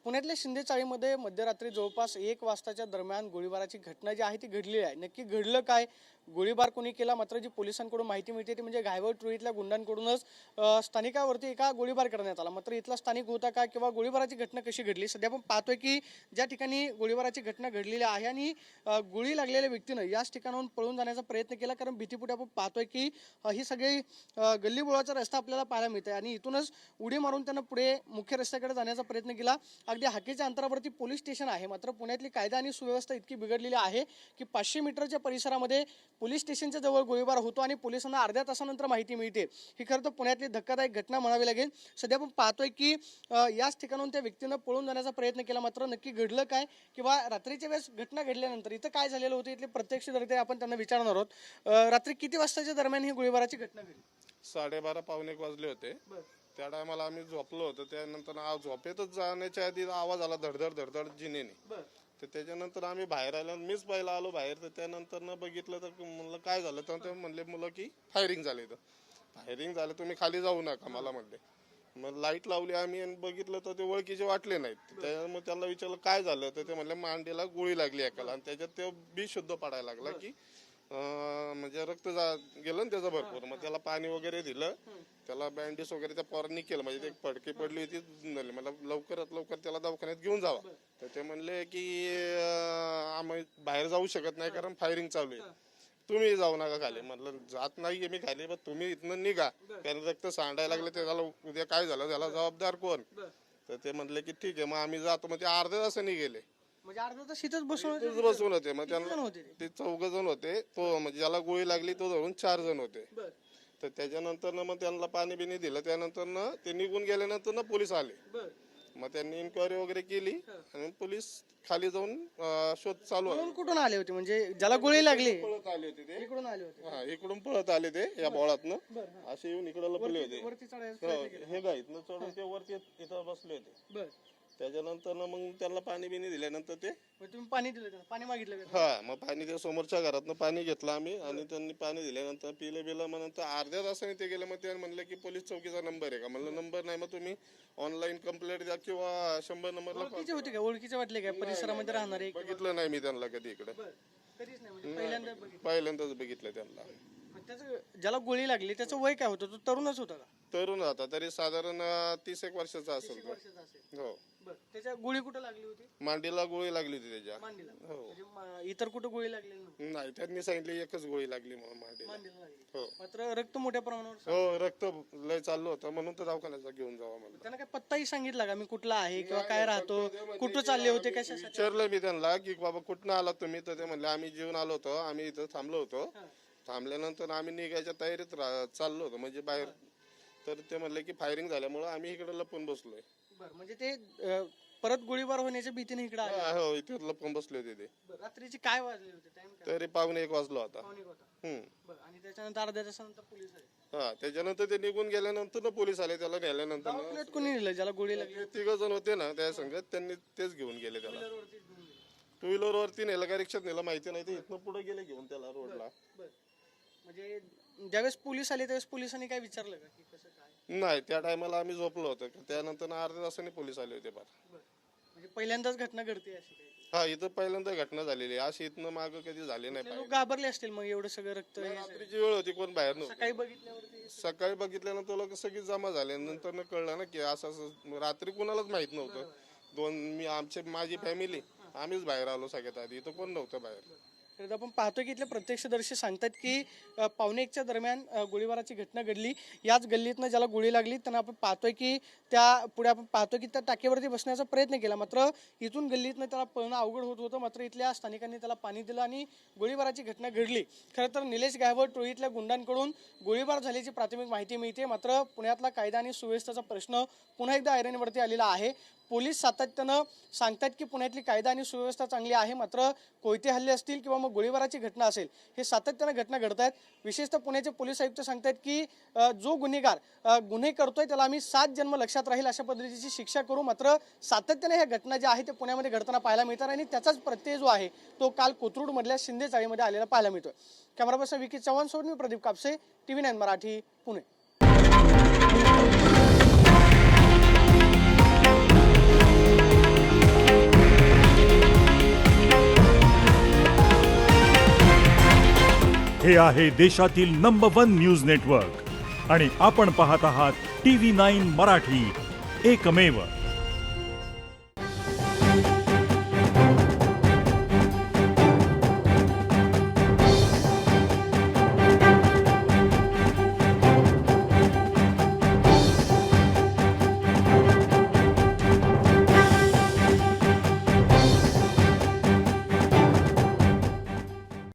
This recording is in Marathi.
पुण्यातल्या शिंदे चाळीमध्ये मध्यरात्री जवळपास 1 वाजताच्या दरम्यान गोळीबाराची घटना जी आहे ती घडली आहे। नक्की घडलं काय, गोळीबार कोणी केला, मात्र जी पोलिसांकडून माहिती मिळते ती म्हणजे घायवळ टोळीतल्या गुंडांकडूनच स्थानिकावरती एका गोळीबार करण्यात आला। मात्र इथला स्थानिक होता का किंवा गोळीबाराची घटना कशी घडली, सध्या आपण पाहतोय की ज्या ठिकाणी गोळीबाराची घटना घडलेली आहे आणि गोळी लागलेल्या व्यक्तीनं याच ठिकाणाहून पळून जाण्याचा प्रयत्न केला, कारण भीतीपोटी आपण पाहतोय की ही सगळी गल्लीबोळाचा रस्ता आपल्याला पाहायला मिळतोय आणि इथूनच उडी मारून त्यानं पुढे मुख्य रस्त्याकडे जाण्याचा प्रयत्न केला। अगदी हाकेच्या अंतरावरती पोलीस स्टेशन आहे, मात्र पुण्यातली कायदा आणि सुव्यवस्था इतकी बिघडलेली आहे की 500 मीटरच्या परिसरामध्ये पोलीस स्टेशनच्या जवळ गोळीबार होतो आणि पोलिसांना अर्ध्या तासानंतर माहिती मिळते। ही खरं तर पुण्यातली धक्कादायक घटना म्हणावी लागेल। सध्या आपण पाहतोय की याच ठिकाणाहून त्या व्यक्तीनं पळून जाण्याचा प्रयत्न केला, मात्र नक्की घडलं काय किंवा रात्रीच्या वेळेस घटना घडल्यानंतर इथं काय झालेलं होतं इथले प्रत्यक्षदर्शी आपण त्यांना विचारणार आहोत। रात्री किती वाजताच्या दरम्यान ही गोळीबाराची घटना घडली? 12:30 पावणे 1 वाजले होते। त्या टायमाला आम्ही झोपलो होतो। त्यानंतर झोपेतच जाण्याच्या आधी आवाज आला धडधड धडधड जिनेने। तर त्याच्यानंतर आम्ही बाहेर आलो, मीच पहिला आलो बाहेर। तर त्यानंतर न बघितलं तर म्हणलं काय झालं, तर ते म्हणले मुलं की फायरिंग झाले। तर फायरिंग झालं, तुम्ही खाली जाऊ नका मला म्हणले। मग लाईट लावली आम्ही आणि बघितलं तर ते ओळखीचे वाटले नाहीत। त्यामुळे त्यांना विचारलं काय झालं, तर ते म्हणले मांडीला गोळी लागली एकाला आणि त्याच्यात ते बेशुद्ध पडायला लागला की म्हणजे रक्त गेलं ना त्याचं भरपूर। मग त्याला पाणी वगैरे दिलं, त्याला बँडेज वगैरे त्या पोरांनी केलं, म्हणजे ते फडकी पडली होती। मला लवकरात लवकर त्याला दवाखान्यात घेऊन जावा। तर ते म्हणले की आम्ही बाहेर जाऊ शकत नाही कारण फायरिंग चालू आहे, तुम्ही जाऊ नका खाली। म्हटलं जात नाहीये मी खाली, पण तुम्ही इथनं निघा, कारण रक्त सांडायला लागले, त्याला उद्या काय झालं त्याला जबाबदार कोण? तर ते म्हणले की ठीक आहे, मग आम्ही जातो। मग ते अर्ध्या तासाने गेले, म्हणजे अर्धा तास इथंच बसून होते। मग त्यांना ते 4 जण होते, तो म्हणजे ज्याला गोळी लागली तो धरून 4 जण होते। तर त्याच्यानंतर मग त्यांना पाणी बिनी दिलं, त्यानंतर ते निघून गेल्यानंतर पोलीस आले। मग त्यांनी इन्क्वायरी वगैरे केली आणि पोलीस खाली जाऊन शोध चालू आहे। कुठून आले होते, म्हणजे ज्याला गोळी लागली पळत आले होते ते, इकडून आले होते? हा, इकडून पळत आले ते या बोळातनं असे येऊन इकडे लपले होते। वरती चढायचं हे काय इथनं चढून ते वरती इथं बसले होते। त्याच्यानंतर मग त्यांना पाणी बिनी दिल्यानंतर ते तुम्ही पाणी दिलं त्यांना, पाणी मागितलं? हा, मग पाणी ते समोरच्या घरातनं पाणी घेतलं आम्ही आणि त्यांनी पाणी दिल्यानंतर पिलं बिलं। मग नंतर अर्ध्या तासाने ते गेले। मग ते म्हणले की पोलीस चौकीचा नंबर आहे का? म्हणलं नंबर नाही, मग तुम्ही ऑनलाईन कंप्लेंट द्या किंवा 100 नंबरला कॉल करा। होते का, ओळखीचे वाटले का परिसरामध्ये राहणारे? बघितलं नाही मी त्यांना कधी इकडे, कधीच नाही, म्हणजे पहिल्यांदाच बघितलं त्यांना। त्याचं ज्याला गोळी लागली त्याचं वय काय होतं, तो तरुणच होता का? तरुण होता, तरी साधारण 30 वर्षाचा असेल तो। हो, त्याच्या गोळी कुठं लागली होती? मांडीला गोळी लागली होती त्याच्या। मांडीला? म्हणजे इतर कुठं गोळी लागली नाही, त्यांनी सांगितले एकच गोळी लागली म्हणून मांडीला। हो, मात्र रक्त मोठ्या प्रमाणावर? हो, रक्त लय चाललं होतं, म्हणून तर दवाखान्यात घेऊन जावा म्हणलं। त्यांना काय पत्ताही सांगितला का, मी कुठला आहे किंवा काय राहतो, कुठं चालले होते, कशासाठी? विचारलं मी त्यांना की बाबा कुठनं आलात तुम्ही? तर ते म्हणले आम्ही जेवून आलो होतो, आम्ही इथं थांबलो होतो। थांबल्यानंतर आम्ही निघायच्या तयारीत चाललो होतो म्हणजे बाहेर। तर ते म्हणले की फायरिंग झाल्यामुळे आम्ही इकडे लपून बसलोय। म्हणजे ते परत गोळीबार होण्याच्या भीतीने इकडे आले? हो, इथे लपून बसले होते ते। रात्रीचे काय वाजले होते, टाइम काय? तरी 1:15 वाजला होता। आणि त्याच्यानंतर अर्ध्या तासानंतर पोलीस आले? हा, त्याच्यानंतर ते निघून गेल्यानंतर पोलीस आले त्याला नेल्यानंतर। कोणी नेलं ज्याला गोळी लागली? 3 जण होते ना त्या संगत, त्यांनी तेच घेऊन गेले त्याला। 2 व्हीलर वरती नेलं का रिक्षात नेलं माहिती नाही, ते इथनं पुढे गेले घेऊन त्याला रोडला। म्हणजे ज्यावेळेस पोलीस आले त्यावेळेस पोलिसांनी काय विचारलं का की कसं काय? नाही, त्या टायमाला आम्ही झोपलो होतो। त्यानंतर अर्ध्या तासाने पोलीस आले होते बाहेर। म्हणजे पहिल्यांदाच घटना घडते अशी काही? हा, इथं पहिल्यांदा घटना झालेली आहे, अशी इथनं मागं कधी झाली नाही। लोक घाबरले असतील मग, एवढं सगळं रक्त? रात्रीची वेळ होती, कोण बाहेर नव्हतं। सकाळी बघितल्यानंतर लोक सगळी जमा झाले। नंतर कळलं ना की असं असं, रात्री कोणालाच माहित नव्हतं। माझी फॅमिली आम्हीच बाहेर आलो सगळ्यात आधी, इथं कोण नव्हतं बाहेर। तर आपण पाहतो की इथले प्रत्यक्षदर्शी सांगतात की 1:15च्या दरम्यान गोळीबाराची घटना घडली। याच गल्लीतनं ज्याला गोळी लागली त्यांना आपण पाहतोय की त्या पुढे आपण पाहतो की त्या टाकेवरती बसण्याचा प्रयत्न केला, मात्र इथून गल्लीतनं त्याला पळणं अवघड होत होतं। मात्र इथल्या स्थानिकांनी त्याला पाणी दिलं आणि गोळीबाराची घटना घडली। खरं तर निलेश गायवळ टोळीतल्या गुंडांकडून गोळीबार झाल्याची प्राथमिक माहिती मिळते, मात्र पुण्यातला कायदा आणि सुव्यवस्थेचा प्रश्न पुन्हा एकदा ऐरणीवरती आलेला आहे। पोलीस सातत्यानं सांगतात की पुण्यातली कायदा आणि सुव्यवस्था चांगली आहे, मात्र कोयते हल्ले असतील किंवा मग गोळीबाराची घटना असेल, हे सातत्यानं घटना घडत आहेत। विशेषतः पुण्याचे पोलीस आयुक्त सांगतात की जो गुन्हेगार गुन्हे करतोय त्याला आम्ही 7 जन्म लक्षात राहील अशा पद्धतीची शिक्षा करू। मात्र सातत्याने ह्या घटना ज्या आहेत ते पुण्यामध्ये घडताना पाहायला मिळतात आणि त्याचाच प्रत्यय जो आहे तो काल कोथरूडमधल्या शिंदे चाळीमध्ये आलेला पाहायला मिळतोय। कॅमेरा पर्सन विकी चव्हाण सोबत मी प्रदीप कापसे, TV9 मराठी, पुणे। हे आहे देशातील नंबर 1 न्यूज नेटवर्क आणि आपण पाहत आहात TV9 मराठी, एकमेव.